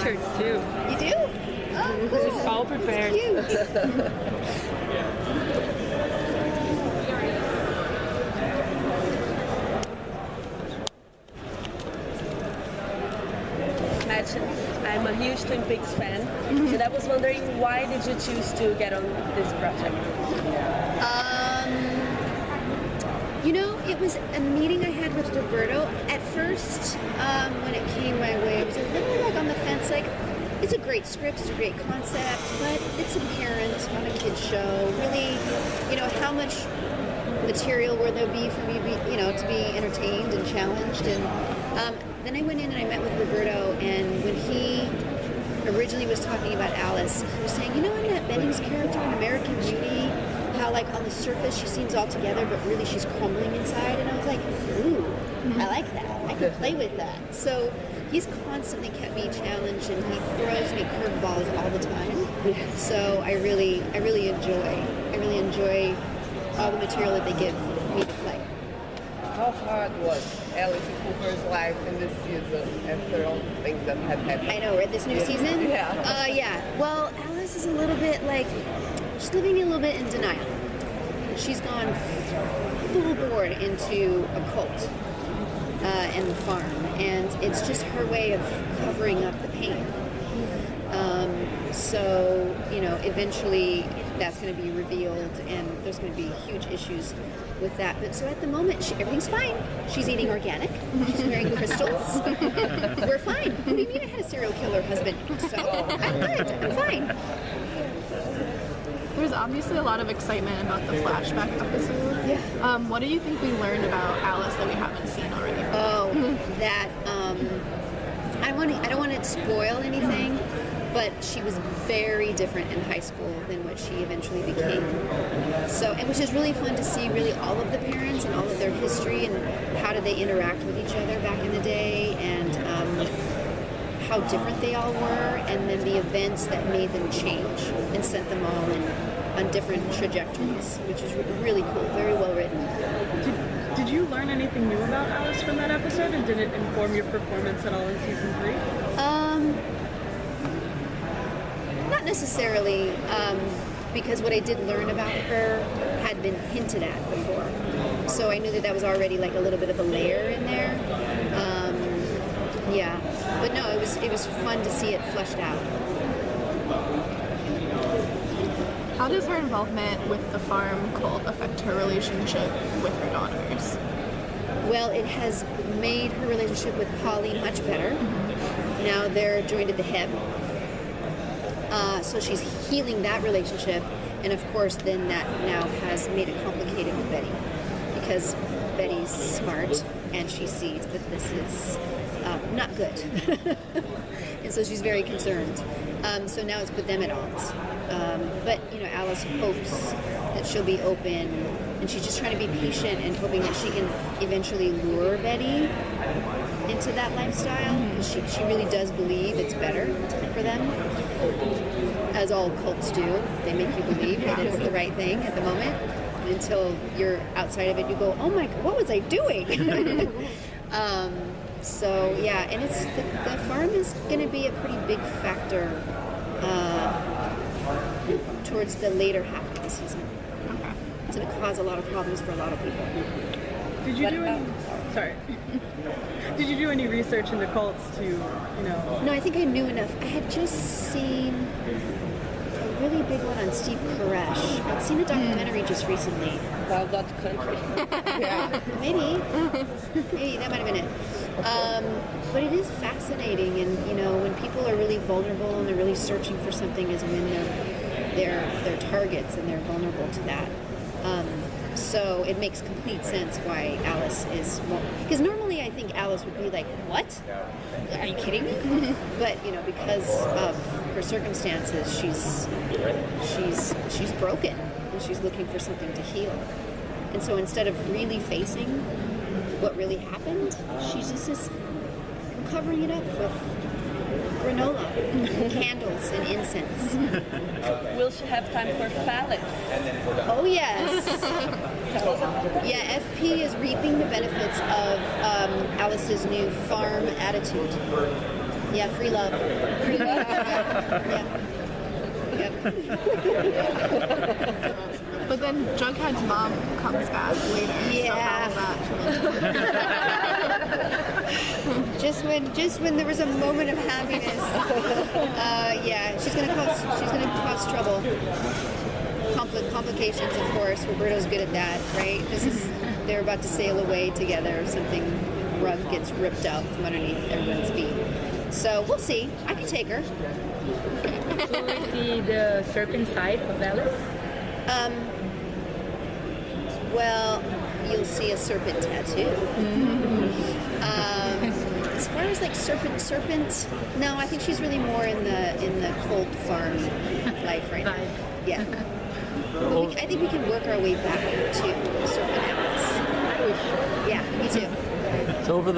t-shirts too. You do? Oh, cool. This is all prepared. Mädchen, I'm a huge Twin Peaks fan, and I was wondering, why did you choose to get on this project? You know, it was a meeting I had with Roberto. At first, when it came my way, I was a little like on the fence, like, it's a great script, it's a great concept, but it's a parent on a kid's show. Really, you know, how much material will there be for me, to be entertained and challenged? And then I went in and I met with Roberto, and when he originally was talking about Alice, he was saying, you know, in that Bennings character in American Beauty, how like on the surface she seems all together, but really she's crumbling inside. And I was like, ooh, I like that. I can play with that. So he's constantly kept me challenged, and he throws me curveballs all the time. So I really enjoy all the material that they give me to play. How hard was Alice Cooper's life in this season after all the things that have happened? I know, right? This new season? Yeah. Yeah. Well, Alice is a little bit like, she's living a little bit in denial. She's gone full board into a cult and the farm, and it's just her way of covering up the pain. So, you know, eventually that's going to be revealed, and there's going to be huge issues with that. But so at the moment, everything's fine. She's eating organic. She's wearing crystals. We're fine. What do you mean I had a serial killer husband? So I'm good. I'm fine. There's obviously a lot of excitement about the flashback episode. Yeah. What do you think we learned about Alice that we haven't seen already? Oh, that I don't want to spoil anything, but she was very different in high school than what she eventually became. So, and which is really fun to see, really all of the parents and all of their history and how did they interact with each other back in the day, and how different they all were, and then the events that made them change and sent them all on different trajectories, which is really cool, very well written. Did you learn anything new about Alice from that episode, and did it inform your performance at all in season 3? Not necessarily, because what I did learn about her had been hinted at before. So I knew that was already like a little bit of a layer in there. Yeah, but no, it was fun to see it fleshed out. How does her involvement with the farm cult affect her relationship with her daughters? Well, it has made her relationship with Polly much better. Now they're joined at the hip. So she's healing that relationship, and of course then that now has made it complicated with Betty, because Betty's smart and she sees that this is not good. And so she's very concerned. So now it's put them at odds. But, you know, Alice hopes that she'll be open, and she's just trying to be patient and hoping that she can eventually lure Betty into that lifestyle, because she really does believe it's better for them, as all cults do. They make you believe that it's the right thing at the moment, until you're outside of it, you go, oh my God, what was I doing? So yeah, and it's the farm is going to be a pretty big factor towards the later half of the season. Okay. It's going to cause a lot of problems for a lot of people. Did you do any? Sorry. Did you do any research into cults to, you know? No, I think I knew enough. I had just seen a really big one on Steve Koresh. I'd seen a documentary just recently. Wild Dog Country. Yeah, maybe that might have been it. But it is fascinating, and you know, when people are really vulnerable and they're really searching for something, is when they're targets and they're vulnerable to that. So it makes complete sense why Alice is more, because normally I think Alice would be like, what? Are you kidding me? But you know, because of her circumstances, she's broken and she's looking for something to heal. And so instead of really facing what really happened, she's just covering it up with granola, candles, and incense. Will she have time for phallus? Oh yes. Yeah, FP is reaping the benefits of Alice's new farm attitude. Yeah, free love. Free love. Yeah. Yep. But then Jughead's mom comes back later. Yeah. So how is that? Just when there was a moment of happiness. Yeah, she's gonna cause trouble. Complications, of course. Roberto's good at that, right? They're about to sail away together. Something rug gets ripped out from underneath everyone's feet. So we'll see. I can take her. Will we see the serpent side of Alice? Well, you'll see a serpent tattoo. As far as like serpent, no, I think she's really more in the cold farm life right now. Yeah. But I think we can work our way back to serpent Alice. Yeah, me too. So over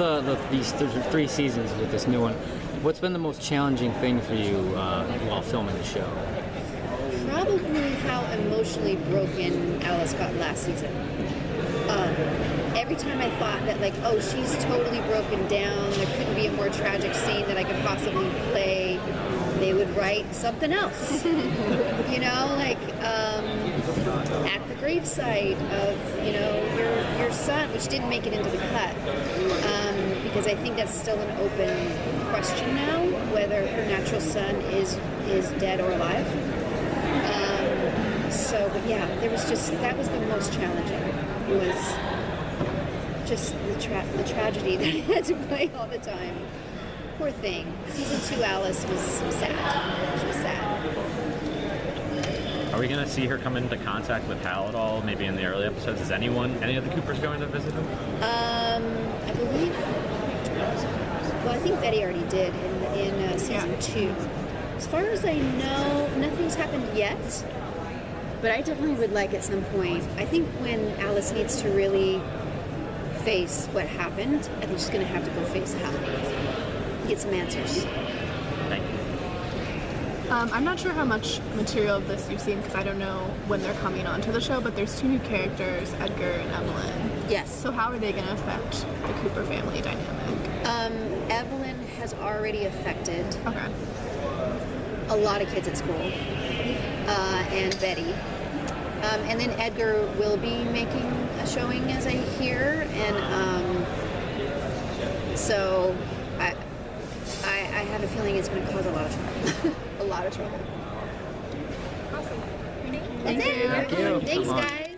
these 3 seasons with this new one, what's been the most challenging thing for you while filming the show? Probably how emotionally broken Alice got last season. Every time I thought that, like, oh, she's totally broken down, there couldn't be a more tragic scene that I could possibly play, they would write something else. You know, like, at the gravesite of, you know, your son, which didn't make it into the cut. Because I think that's still an open question now, whether her natural son is dead or alive. But yeah, that was the most challenging, was just the tragedy that I had to play all the time. Poor thing. Season 2 Alice was sad. She was sad. Are we going to see her come into contact with Hal at all, maybe in the early episodes? Is any of the Coopers going to visit him? I believe, well, I think Betty already did in season 2. As far as I know, nothing's happened yet. But I definitely would like at some point, I think when Alice needs to really face what happened, I think she's going to have to go face Hal. Get some answers. Thank you. I'm not sure how much material of this you've seen because I don't know when they're coming onto the show, but there's 2 new characters, Edgar and Evelyn. Yes. So how are they going to affect the Cooper family dynamic? Evelyn has already affected Okay. a lot of kids at school, and Betty. And then Edgar will be making a showing, as I hear, and so I have a feeling it's going to cause a lot of trouble. A lot of trouble. Awesome. That's it. Thank you. Thanks, guys.